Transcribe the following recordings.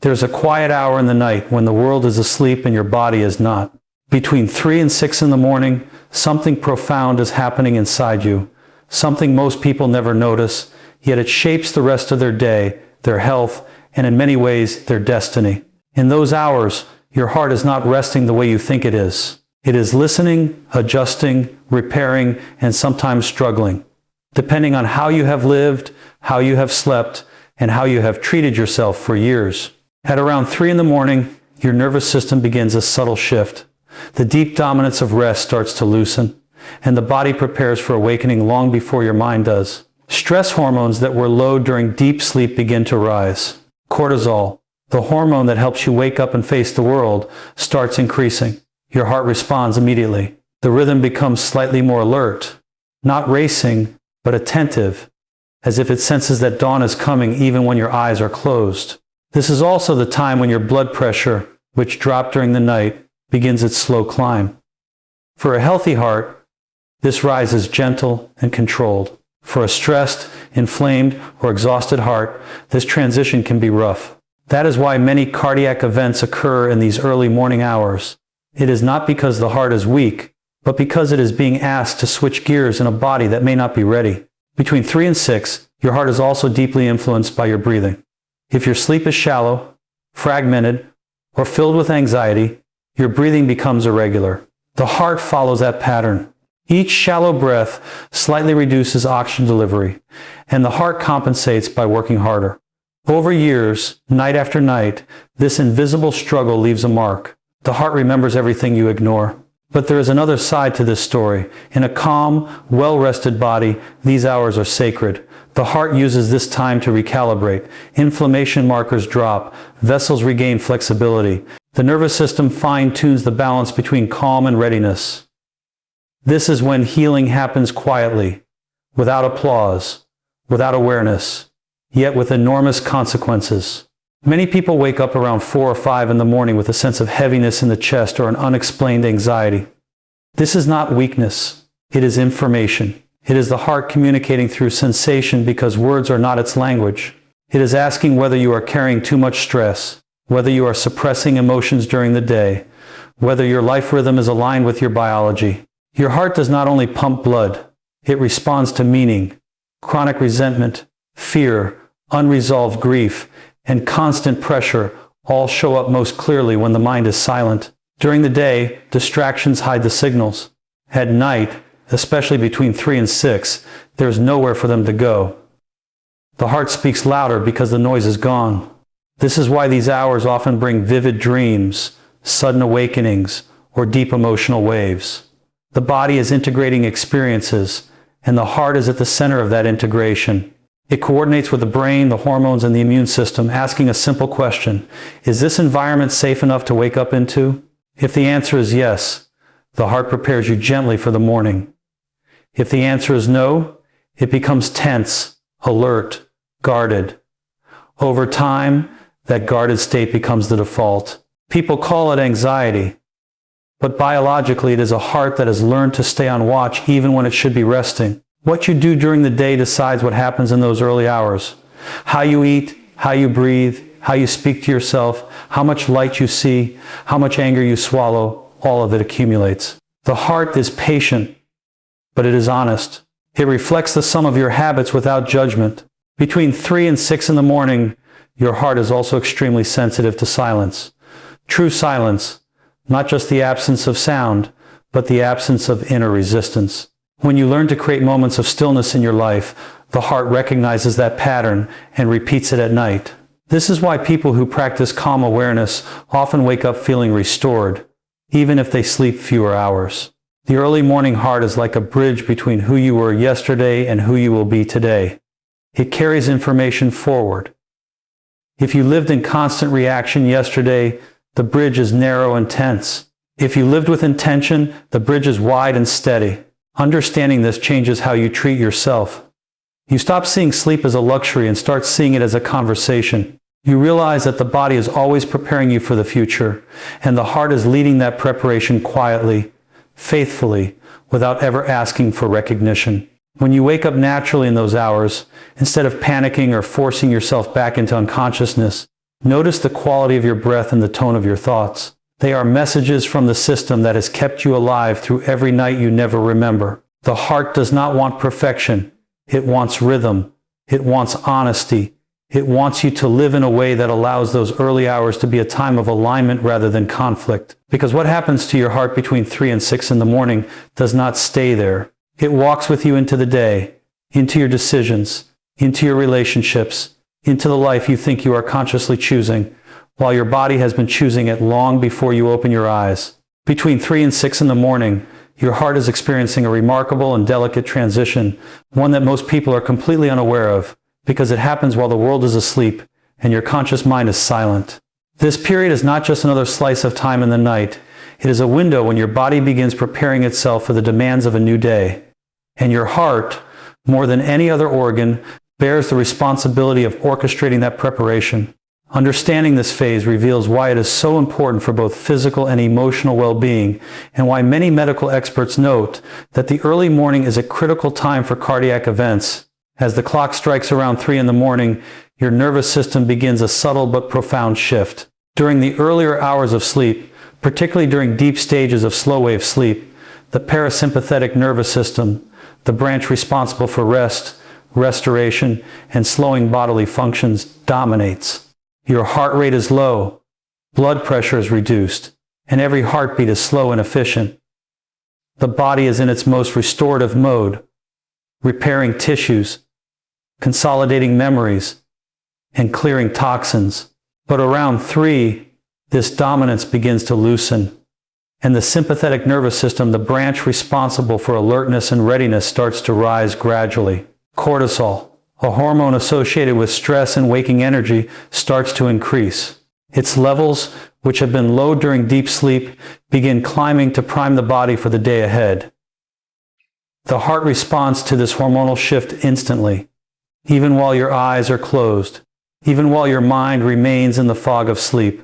There's a quiet hour in the night when the world is asleep and your body is not. Between 3 and 6 in the morning, something profound is happening inside you, something most people never notice, yet it shapes the rest of their day, their health, and in many ways, their destiny. In those hours, your heart is not resting the way you think it is. It is listening, adjusting, repairing, and sometimes struggling, depending on how you have lived, how you have slept, and how you have treated yourself for years. At around 3 in the morning, your nervous system begins a subtle shift. The deep dominance of rest starts to loosen, and the body prepares for awakening long before your mind does. Stress hormones that were low during deep sleep begin to rise. Cortisol, the hormone that helps you wake up and face the world, starts increasing. Your heart responds immediately. The rhythm becomes slightly more alert, not racing, but attentive, as if it senses that dawn is coming even when your eyes are closed. This is also the time when your blood pressure, which dropped during the night, begins its slow climb. For a healthy heart, this rise is gentle and controlled. For a stressed, inflamed, or exhausted heart, this transition can be rough. That is why many cardiac events occur in these early morning hours. It is not because the heart is weak, but because it is being asked to switch gears in a body that may not be ready. Between 3 and 6, your heart is also deeply influenced by your breathing. If your sleep is shallow, fragmented, or filled with anxiety, your breathing becomes irregular. The heart follows that pattern. Each shallow breath slightly reduces oxygen delivery, and the heart compensates by working harder. Over years, night after night, this invisible struggle leaves a mark. The heart remembers everything you ignore. But there is another side to this story. In a calm, well-rested body, these hours are sacred. The heart uses this time to recalibrate. Inflammation markers drop. Vessels regain flexibility. The nervous system fine-tunes the balance between calm and readiness. This is when healing happens quietly, without applause, without awareness, yet with enormous consequences. Many people wake up around 4 or 5 in the morning with a sense of heaviness in the chest or an unexplained anxiety. This is not weakness. It is information. It is the heart communicating through sensation because words are not its language. It is asking whether you are carrying too much stress, whether you are suppressing emotions during the day, whether your life rhythm is aligned with your biology. Your heart does not only pump blood, it responds to meaning. Chronic resentment, fear, unresolved grief, and constant pressure all show up most clearly when the mind is silent. During the day, distractions hide the signals. At night, especially between 3 and 6, there is nowhere for them to go. The heart speaks louder because the noise is gone. This is why these hours often bring vivid dreams, sudden awakenings, or deep emotional waves. The body is integrating experiences, and the heart is at the center of that integration. It coordinates with the brain, the hormones, and the immune system, asking a simple question: is this environment safe enough to wake up into? If the answer is yes, the heart prepares you gently for the morning. If the answer is no, it becomes tense, alert, guarded. Over time, that guarded state becomes the default. People call it anxiety, but biologically it is a heart that has learned to stay on watch even when it should be resting. What you do during the day decides what happens in those early hours. How you eat, how you breathe, how you speak to yourself, how much light you see, how much anger you swallow, all of it accumulates. The heart is patient, but it is honest. It reflects the sum of your habits without judgment. Between 3 and 6 in the morning, your heart is also extremely sensitive to silence. True silence, not just the absence of sound, but the absence of inner resistance. When you learn to create moments of stillness in your life, the heart recognizes that pattern and repeats it at night. This is why people who practice calm awareness often wake up feeling restored, even if they sleep fewer hours. The early morning heart is like a bridge between who you were yesterday and who you will be today. It carries information forward. If you lived in constant reaction yesterday, the bridge is narrow and tense. If you lived with intention, the bridge is wide and steady. Understanding this changes how you treat yourself. You stop seeing sleep as a luxury and start seeing it as a conversation. You realize that the body is always preparing you for the future, and the heart is leading that preparation quietly, faithfully, without ever asking for recognition. When you wake up naturally in those hours, instead of panicking or forcing yourself back into unconsciousness, Notice the quality of your breath and the tone of your thoughts. They are messages from the system that has kept you alive through every night you never remember. The heart does not want perfection. It wants rhythm. It wants honesty. It wants you to live in a way that allows those early hours to be a time of alignment rather than conflict. Because what happens to your heart between 3 and 6 in the morning does not stay there. It walks with you into the day, into your decisions, into your relationships, into the life you think you are consciously choosing, while your body has been choosing it long before you open your eyes. Between 3 and 6 in the morning, your heart is experiencing a remarkable and delicate transition, one that most people are completely unaware of, because it happens while the world is asleep and your conscious mind is silent. This period is not just another slice of time in the night. It is a window when your body begins preparing itself for the demands of a new day. And your heart, more than any other organ, bears the responsibility of orchestrating that preparation. Understanding this phase reveals why it is so important for both physical and emotional well-being, and why many medical experts note that the early morning is a critical time for cardiac events. As the clock strikes around 3 in the morning, your nervous system begins a subtle but profound shift. During the earlier hours of sleep, particularly during deep stages of slow-wave sleep, the parasympathetic nervous system, the branch responsible for rest, restoration, and slowing bodily functions, dominates. Your heart rate is low, blood pressure is reduced, and every heartbeat is slow and efficient. The body is in its most restorative mode, repairing tissues, consolidating memories, and clearing toxins. But around 3, this dominance begins to loosen, and the sympathetic nervous system, the branch responsible for alertness and readiness, starts to rise gradually. Cortisol, a hormone associated with stress and waking energy, starts to increase. Its levels, which have been low during deep sleep, begin climbing to prime the body for the day ahead. The heart responds to this hormonal shift instantly, even while your eyes are closed, even while your mind remains in the fog of sleep.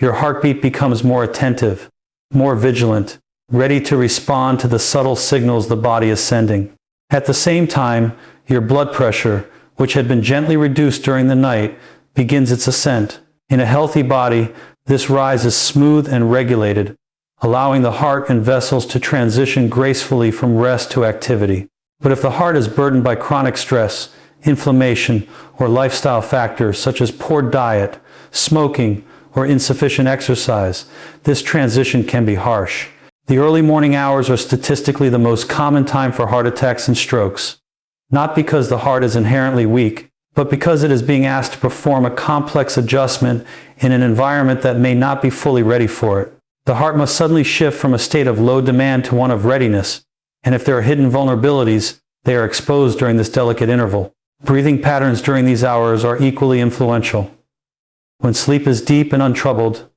Your heartbeat becomes more attentive, more vigilant, ready to respond to the subtle signals the body is sending. At the same time, your blood pressure, which had been gently reduced during the night, begins its ascent. In a healthy body, this rise is smooth and regulated, allowing the heart and vessels to transition gracefully from rest to activity. But if the heart is burdened by chronic stress, inflammation, or lifestyle factors such as poor diet, smoking, or insufficient exercise, this transition can be harsh. The early morning hours are statistically the most common time for heart attacks and strokes. Not because the heart is inherently weak, but because it is being asked to perform a complex adjustment in an environment that may not be fully ready for it. The heart must suddenly shift from a state of low demand to one of readiness, and if there are hidden vulnerabilities, they are exposed during this delicate interval. Breathing patterns during these hours are equally influential. When sleep is deep and untroubled,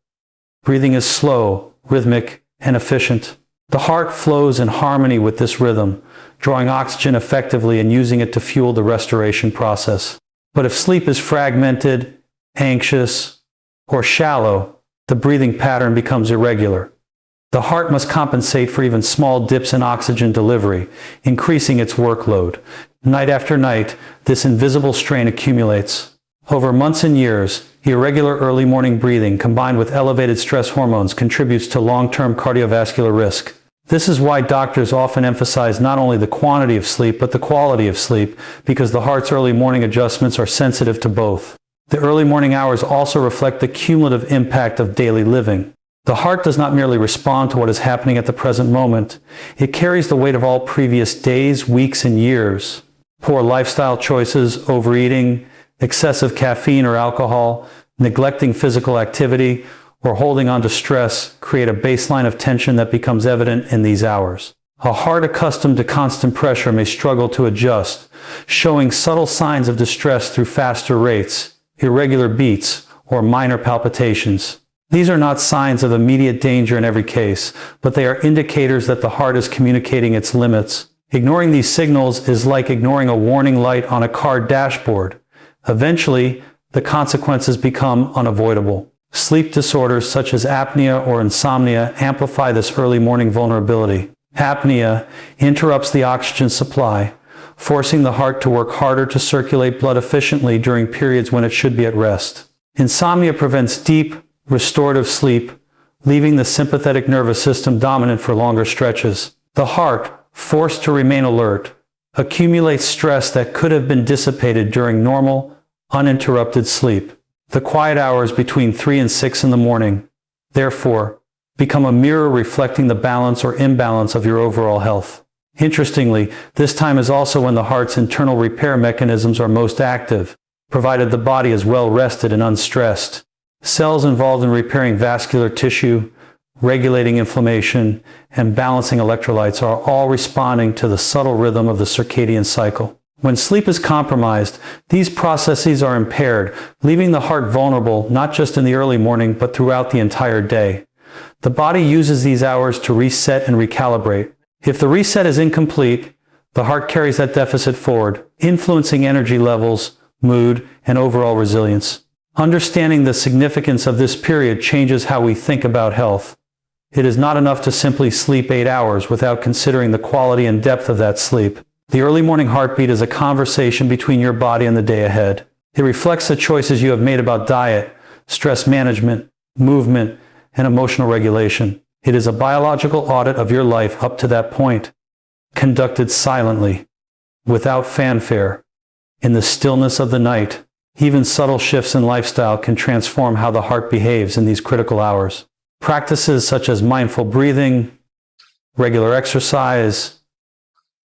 breathing is slow, rhythmic, and efficient. The heart flows in harmony with this rhythm, drawing oxygen effectively and using it to fuel the restoration process. But if sleep is fragmented, anxious, or shallow, the breathing pattern becomes irregular. The heart must compensate for even small dips in oxygen delivery, increasing its workload. Night after night, this invisible strain accumulates. Over months and years, irregular early morning breathing combined with elevated stress hormones contributes to long-term cardiovascular risk. This is why doctors often emphasize not only the quantity of sleep, but the quality of sleep, because the heart's early morning adjustments are sensitive to both. The early morning hours also reflect the cumulative impact of daily living. The heart does not merely respond to what is happening at the present moment. It carries the weight of all previous days, weeks, and years. Poor lifestyle choices, overeating, excessive caffeine or alcohol, neglecting physical activity, or holding on to stress create a baseline of tension that becomes evident in these hours. A heart accustomed to constant pressure may struggle to adjust, showing subtle signs of distress through faster rates, irregular beats, or minor palpitations. These are not signs of immediate danger in every case, but they are indicators that the heart is communicating its limits. Ignoring these signals is like ignoring a warning light on a car dashboard. Eventually, the consequences become unavoidable. Sleep disorders such as apnea or insomnia amplify this early morning vulnerability. Apnea interrupts the oxygen supply, forcing the heart to work harder to circulate blood efficiently during periods when it should be at rest. Insomnia prevents deep, restorative sleep, leaving the sympathetic nervous system dominant for longer stretches. The heart, forced to remain alert, accumulates stress that could have been dissipated during normal, uninterrupted sleep. The quiet hours between 3 and 6 in the morning, therefore, become a mirror reflecting the balance or imbalance of your overall health. Interestingly, this time is also when the heart's internal repair mechanisms are most active, provided the body is well rested and unstressed. Cells involved in repairing vascular tissue, regulating inflammation, and balancing electrolytes are all responding to the subtle rhythm of the circadian cycle. When sleep is compromised, these processes are impaired, leaving the heart vulnerable not just in the early morning but throughout the entire day. The body uses these hours to reset and recalibrate. If the reset is incomplete, the heart carries that deficit forward, influencing energy levels, mood, and overall resilience. Understanding the significance of this period changes how we think about health. It is not enough to simply sleep 8 hours without considering the quality and depth of that sleep. The early morning heartbeat is a conversation between your body and the day ahead. It reflects the choices you have made about diet, stress management, movement, and emotional regulation. It is a biological audit of your life up to that point, conducted silently, without fanfare, in the stillness of the night. Even subtle shifts in lifestyle can transform how the heart behaves in these critical hours. Practices such as mindful breathing, regular exercise,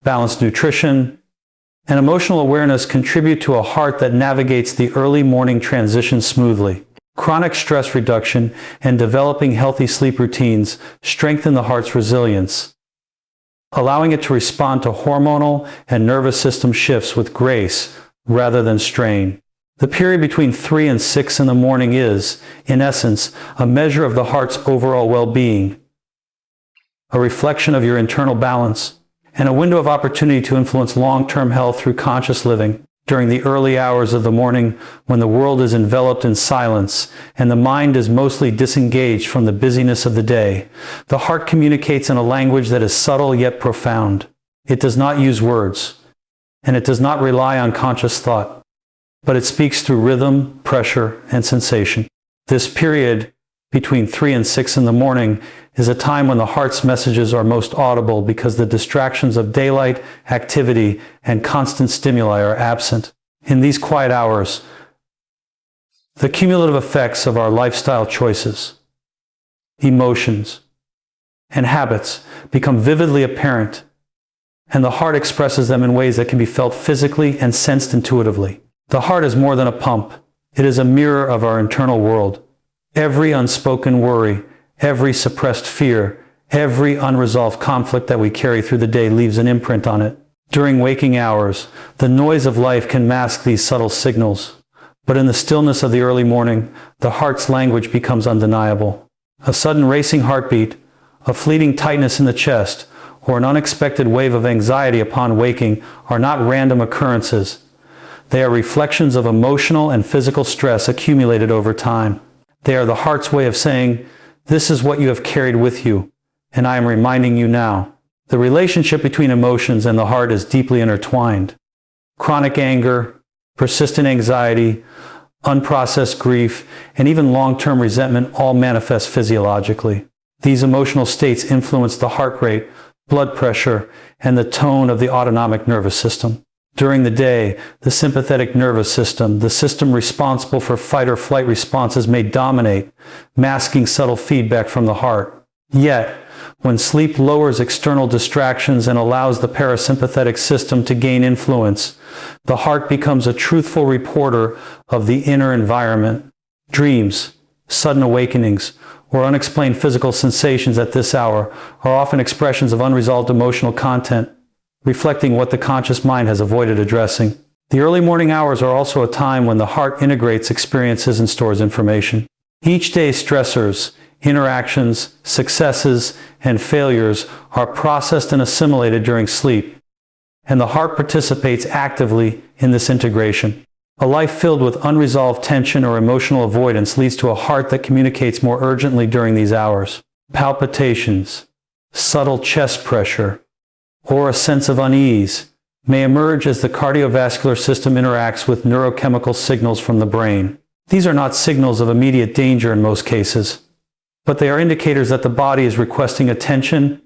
balanced nutrition, and emotional awareness contribute to a heart that navigates the early morning transition smoothly. Chronic stress reduction and developing healthy sleep routines strengthen the heart's resilience, allowing it to respond to hormonal and nervous system shifts with grace rather than strain. The period between 3 and 6 in the morning is, in essence, a measure of the heart's overall well-being, a reflection of your internal balance, and a window of opportunity to influence long-term health through conscious living. During the early hours of the morning, when the world is enveloped in silence and the mind is mostly disengaged from the busyness of the day, the heart communicates in a language that is subtle yet profound. It does not use words, and it does not rely on conscious thought, but it speaks through rhythm, pressure, and sensation. This period, between 3 and 6 in the morning, is a time when the heart's messages are most audible because the distractions of daylight, activity, and constant stimuli are absent. In these quiet hours, the cumulative effects of our lifestyle choices, emotions, and habits become vividly apparent, and the heart expresses them in ways that can be felt physically and sensed intuitively. The heart is more than a pump. It is a mirror of our internal world. Every unspoken worry, every suppressed fear, every unresolved conflict that we carry through the day leaves an imprint on it. During waking hours, the noise of life can mask these subtle signals. But in the stillness of the early morning, the heart's language becomes undeniable. A sudden racing heartbeat, a fleeting tightness in the chest, or an unexpected wave of anxiety upon waking are not random occurrences. They are reflections of emotional and physical stress accumulated over time. They are the heart's way of saying, "This is what you have carried with you, and I am reminding you now." The relationship between emotions and the heart is deeply intertwined. Chronic anger, persistent anxiety, unprocessed grief, and even long-term resentment all manifest physiologically. These emotional states influence the heart rate, blood pressure, and the tone of the autonomic nervous system. During the day, the sympathetic nervous system, the system responsible for fight or flight responses, may dominate, masking subtle feedback from the heart. Yet, when sleep lowers external distractions and allows the parasympathetic system to gain influence, the heart becomes a truthful reporter of the inner environment. Dreams, sudden awakenings, or unexplained physical sensations at this hour are often expressions of unresolved emotional content, reflecting what the conscious mind has avoided addressing. The early morning hours are also a time when the heart integrates experiences and stores information. Each day's stressors, interactions, successes, and failures are processed and assimilated during sleep, and the heart participates actively in this integration. A life filled with unresolved tension or emotional avoidance leads to a heart that communicates more urgently during these hours. Palpitations, subtle chest pressure, or a sense of unease may emerge as the cardiovascular system interacts with neurochemical signals from the brain. These are not signals of immediate danger in most cases, but they are indicators that the body is requesting attention,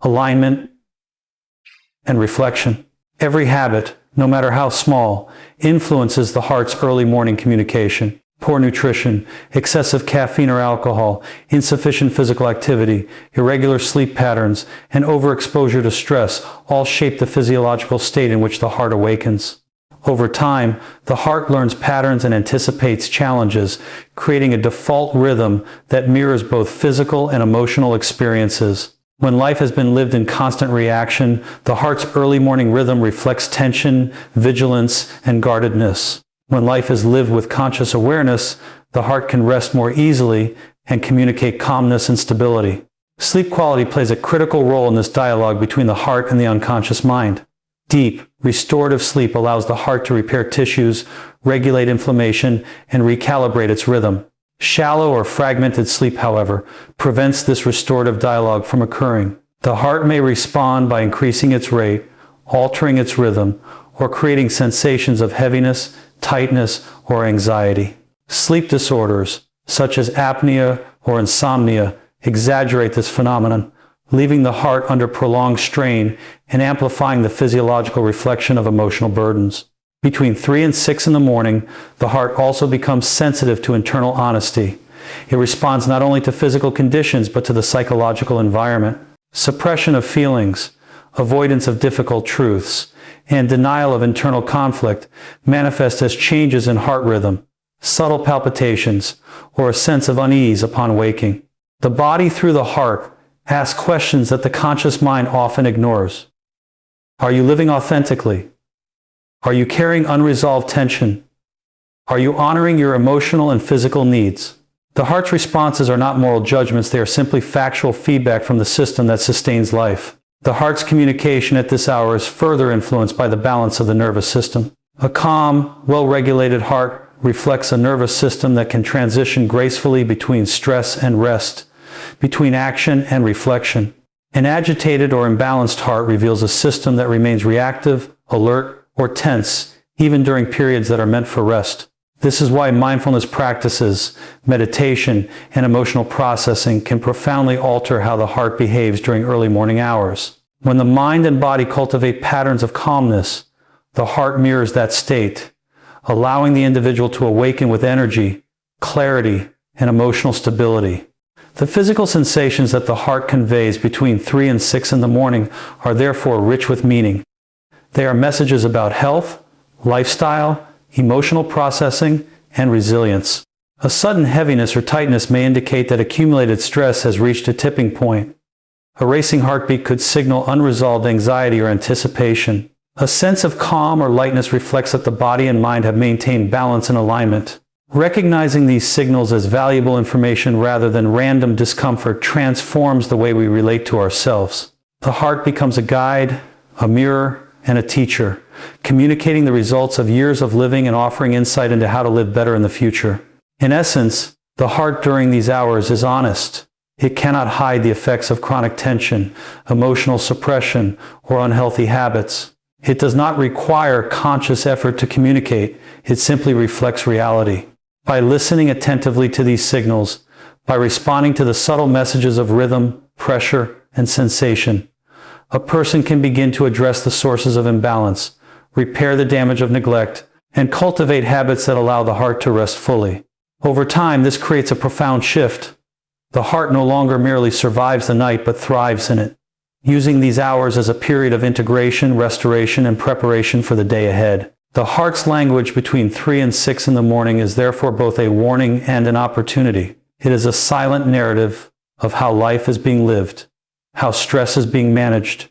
alignment, and reflection. Every habit, no matter how small, influences the heart's early morning communication. Poor nutrition, excessive caffeine or alcohol, insufficient physical activity, irregular sleep patterns, and overexposure to stress all shape the physiological state in which the heart awakens. Over time, the heart learns patterns and anticipates challenges, creating a default rhythm that mirrors both physical and emotional experiences. When life has been lived in constant reaction, the heart's early morning rhythm reflects tension, vigilance, and guardedness. When life is lived with conscious awareness, the heart can rest more easily and communicate calmness and stability. Sleep quality plays a critical role in this dialogue between the heart and the unconscious mind. Deep, restorative sleep allows the heart to repair tissues, regulate inflammation, and recalibrate its rhythm. Shallow or fragmented sleep, however, prevents this restorative dialogue from occurring. The heart may respond by increasing its rate, altering its rhythm, or creating sensations of heaviness, tightness, or anxiety. Sleep disorders, such as apnea or insomnia, exaggerate this phenomenon, leaving the heart under prolonged strain and amplifying the physiological reflection of emotional burdens. Between 3 and 6 in the morning, the heart also becomes sensitive to internal honesty. It responds not only to physical conditions, but to the psychological environment. Suppression of feelings, avoidance of difficult truths, and denial of internal conflict manifest as changes in heart rhythm, subtle palpitations, or a sense of unease upon waking. The body, through the heart, asks questions that the conscious mind often ignores. Are you living authentically? Are you carrying unresolved tension? Are you honoring your emotional and physical needs? The heart's responses are not moral judgments, they are simply factual feedback from the system that sustains life. The heart's communication at this hour is further influenced by the balance of the nervous system. A calm, well-regulated heart reflects a nervous system that can transition gracefully between stress and rest, between action and reflection. An agitated or imbalanced heart reveals a system that remains reactive, alert, or tense, even during periods that are meant for rest. This is why mindfulness practices, meditation, and emotional processing can profoundly alter how the heart behaves during early morning hours. When the mind and body cultivate patterns of calmness, the heart mirrors that state, allowing the individual to awaken with energy, clarity, and emotional stability. The physical sensations that the heart conveys between 3 and 6 in the morning are therefore rich with meaning. They are messages about health, lifestyle, emotional processing, and resilience. A sudden heaviness or tightness may indicate that accumulated stress has reached a tipping point. A racing heartbeat could signal unresolved anxiety or anticipation. A sense of calm or lightness reflects that the body and mind have maintained balance and alignment. Recognizing these signals as valuable information rather than random discomfort transforms the way we relate to ourselves. The heart becomes a guide, a mirror, and a teacher, communicating the results of years of living and offering insight into how to live better in the future. In essence, the heart during these hours is honest. It cannot hide the effects of chronic tension, emotional suppression, or unhealthy habits. It does not require conscious effort to communicate. It simply reflects reality. By listening attentively to these signals, by responding to the subtle messages of rhythm, pressure, and sensation, a person can begin to address the sources of imbalance, repair the damage of neglect, and cultivate habits that allow the heart to rest fully. Over time, this creates a profound shift. The heart no longer merely survives the night, but thrives in it, using these hours as a period of integration, restoration, and preparation for the day ahead. The heart's language between 3 and 6 in the morning is therefore both a warning and an opportunity. It is a silent narrative of how life is being lived, how stress is being managed,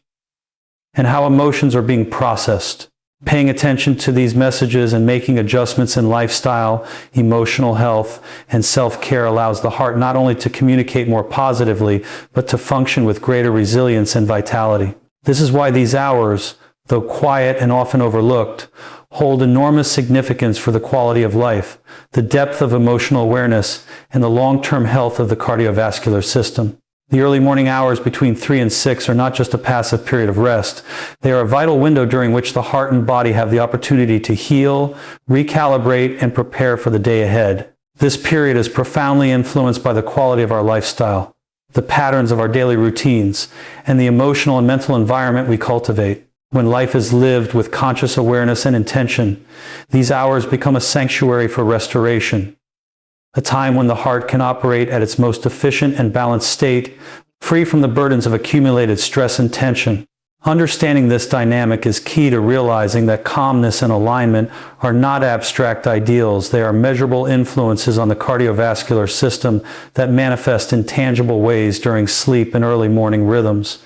and how emotions are being processed. Paying attention to these messages and making adjustments in lifestyle, emotional health, and self-care allows the heart not only to communicate more positively, but to function with greater resilience and vitality. This is why these hours, though quiet and often overlooked, hold enormous significance for the quality of life, the depth of emotional awareness, and the long-term health of the cardiovascular system. The early morning hours between 3 and 6 are not just a passive period of rest. They are a vital window during which the heart and body have the opportunity to heal, recalibrate, and prepare for the day ahead. This period is profoundly influenced by the quality of our lifestyle, the patterns of our daily routines, and the emotional and mental environment we cultivate. When life is lived with conscious awareness and intention, these hours become a sanctuary for restoration. A time when the heart can operate at its most efficient and balanced state, free from the burdens of accumulated stress and tension. Understanding this dynamic is key to realizing that calmness and alignment are not abstract ideals. They are measurable influences on the cardiovascular system that manifest in tangible ways during sleep and early morning rhythms.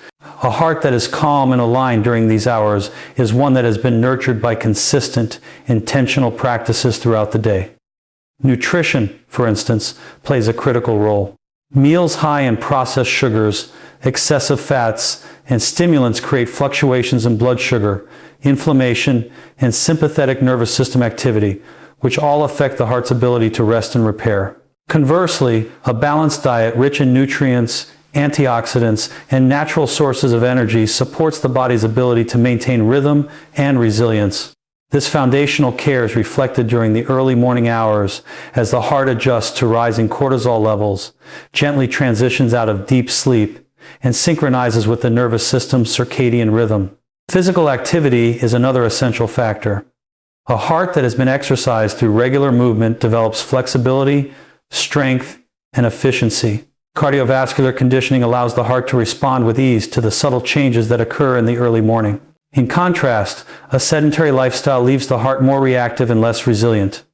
A heart that is calm and aligned during these hours is one that has been nurtured by consistent, intentional practices throughout the day. Nutrition, for instance, plays a critical role. Meals high in processed sugars, excessive fats, and stimulants create fluctuations in blood sugar, inflammation, and sympathetic nervous system activity, which all affect the heart's ability to rest and repair. Conversely, a balanced diet rich in nutrients, antioxidants, and natural sources of energy supports the body's ability to maintain rhythm and resilience. This foundational care is reflected during the early morning hours as the heart adjusts to rising cortisol levels, gently transitions out of deep sleep, and synchronizes with the nervous system's circadian rhythm. Physical activity is another essential factor. A heart that has been exercised through regular movement develops flexibility, strength, and efficiency. Cardiovascular conditioning allows the heart to respond with ease to the subtle changes that occur in the early morning. In contrast, a sedentary lifestyle leaves the heart more reactive and less resilient.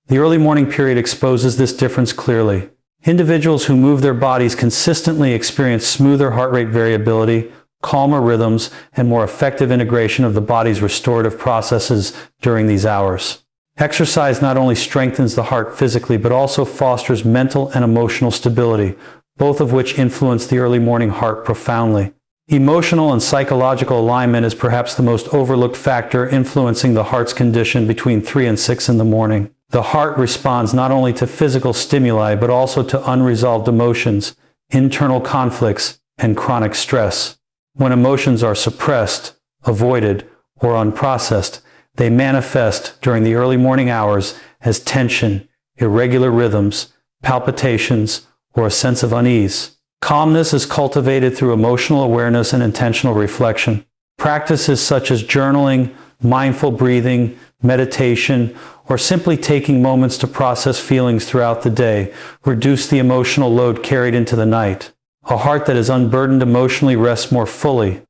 The early morning period exposes this difference clearly. Individuals who move their bodies consistently experience smoother heart rate variability, calmer rhythms, and more effective integration of the body's restorative processes during these hours. Exercise not only strengthens the heart physically, but also fosters mental and emotional stability, both of which influence the early morning heart profoundly. Emotional and psychological alignment is perhaps the most overlooked factor influencing the heart's condition between 3 and 6 in the morning. The heart responds not only to physical stimuli, but also to unresolved emotions, internal conflicts, and chronic stress. When emotions are suppressed, avoided, or unprocessed, they manifest during the early morning hours as tension, irregular rhythms, palpitations, or a sense of unease. Calmness is cultivated through emotional awareness and intentional reflection. Practices such as journaling, mindful breathing, meditation, or simply taking moments to process feelings throughout the day reduce the emotional load carried into the night. A heart that is unburdened emotionally rests more fully,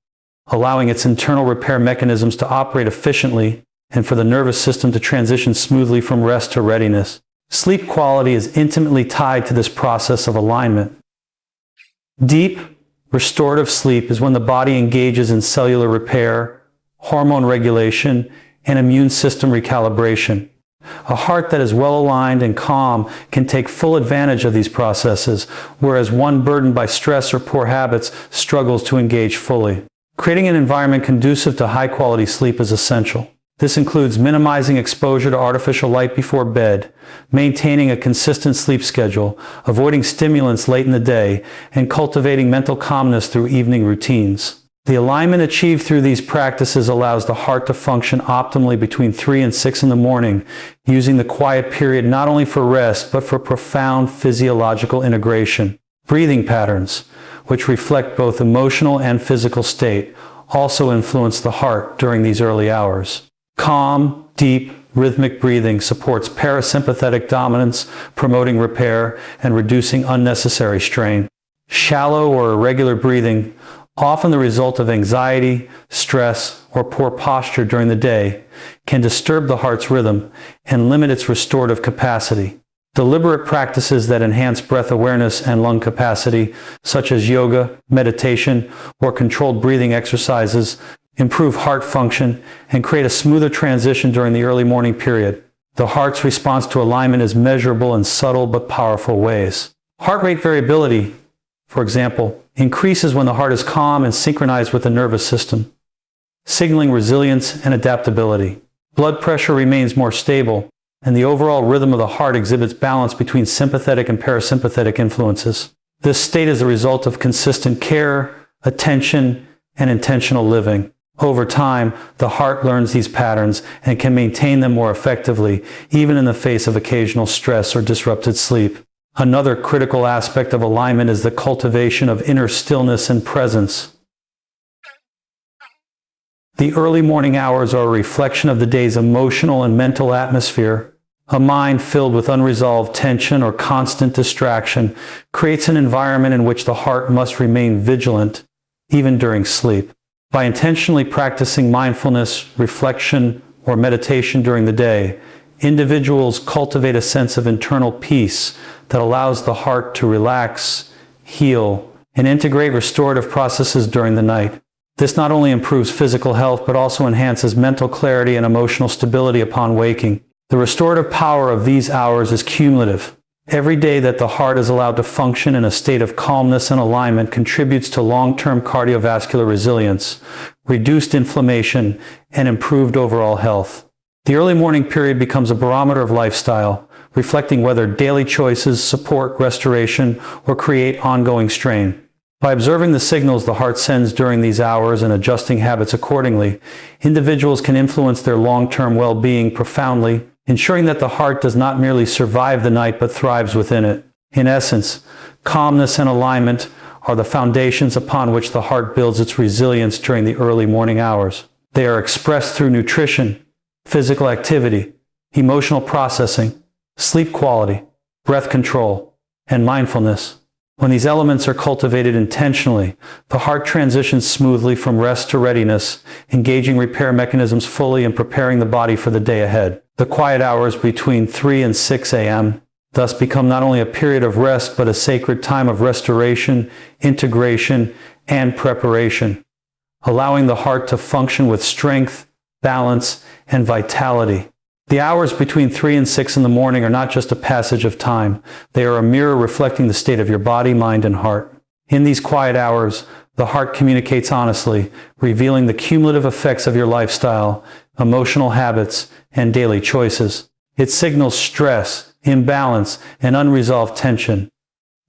allowing its internal repair mechanisms to operate efficiently and for the nervous system to transition smoothly from rest to readiness. Sleep quality is intimately tied to this process of alignment. Deep, restorative sleep is when the body engages in cellular repair, hormone regulation, and immune system recalibration. A heart that is well aligned and calm can take full advantage of these processes, whereas one burdened by stress or poor habits struggles to engage fully. Creating an environment conducive to high-quality sleep is essential. This includes minimizing exposure to artificial light before bed, maintaining a consistent sleep schedule, avoiding stimulants late in the day, and cultivating mental calmness through evening routines. The alignment achieved through these practices allows the heart to function optimally between 3 and 6 in the morning, using the quiet period not only for rest, but for profound physiological integration. Breathing patterns, which reflect both emotional and physical state, also influence the heart during these early hours. Calm, deep, rhythmic breathing supports parasympathetic dominance, promoting repair and reducing unnecessary strain. Shallow or irregular breathing, often the result of anxiety, stress, or poor posture during the day, can disturb the heart's rhythm and limit its restorative capacity. Deliberate practices that enhance breath awareness and lung capacity, such as yoga, meditation, or controlled breathing exercises, improve heart function and create a smoother transition during the early morning period. The heart's response to alignment is measurable in subtle but powerful ways. Heart rate variability, for example, increases when the heart is calm and synchronized with the nervous system, signaling resilience and adaptability. Blood pressure remains more stable, and the overall rhythm of the heart exhibits balance between sympathetic and parasympathetic influences. This state is a result of consistent care, attention, and intentional living. Over time, the heart learns these patterns and can maintain them more effectively, even in the face of occasional stress or disrupted sleep. Another critical aspect of alignment is the cultivation of inner stillness and presence. The early morning hours are a reflection of the day's emotional and mental atmosphere. A mind filled with unresolved tension or constant distraction creates an environment in which the heart must remain vigilant, even during sleep. By intentionally practicing mindfulness, reflection, or meditation during the day, individuals cultivate a sense of internal peace that allows the heart to relax, heal, and integrate restorative processes during the night. This not only improves physical health, but also enhances mental clarity and emotional stability upon waking. The restorative power of these hours is cumulative. Every day that the heart is allowed to function in a state of calmness and alignment contributes to long-term cardiovascular resilience, reduced inflammation, and improved overall health. The early morning period becomes a barometer of lifestyle, reflecting whether daily choices support restoration or create ongoing strain. By observing the signals the heart sends during these hours and adjusting habits accordingly, individuals can influence their long-term well-being profoundly, ensuring that the heart does not merely survive the night but thrives within it. In essence, calmness and alignment are the foundations upon which the heart builds its resilience during the early morning hours. They are expressed through nutrition, physical activity, emotional processing, sleep quality, breath control, and mindfulness. When these elements are cultivated intentionally, the heart transitions smoothly from rest to readiness, engaging repair mechanisms fully and preparing the body for the day ahead. The quiet hours between 3 and 6 a.m. thus become not only a period of rest, but a sacred time of restoration, integration, and preparation, allowing the heart to function with strength, balance, and vitality. The hours between 3 and 6 in the morning are not just a passage of time. They are a mirror reflecting the state of your body, mind, and heart. In these quiet hours, the heart communicates honestly, revealing the cumulative effects of your lifestyle, emotional habits, and daily choices. It signals stress, imbalance, and unresolved tension.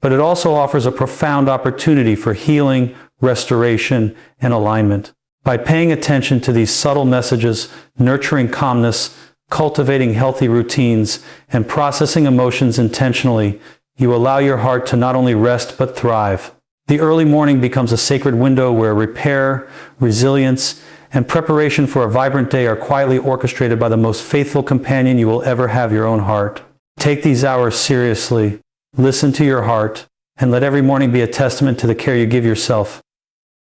But it also offers a profound opportunity for healing, restoration, and alignment. By paying attention to these subtle messages, nurturing calmness, cultivating healthy routines, and processing emotions intentionally, you allow your heart to not only rest but thrive. The early morning becomes a sacred window where repair, resilience, and preparation for a vibrant day are quietly orchestrated by the most faithful companion you will ever have, your own heart. Take these hours seriously, listen to your heart, and let every morning be a testament to the care you give yourself.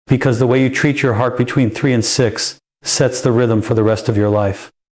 Because the way you treat your heart between 3 and 6 sets the rhythm for the rest of your life.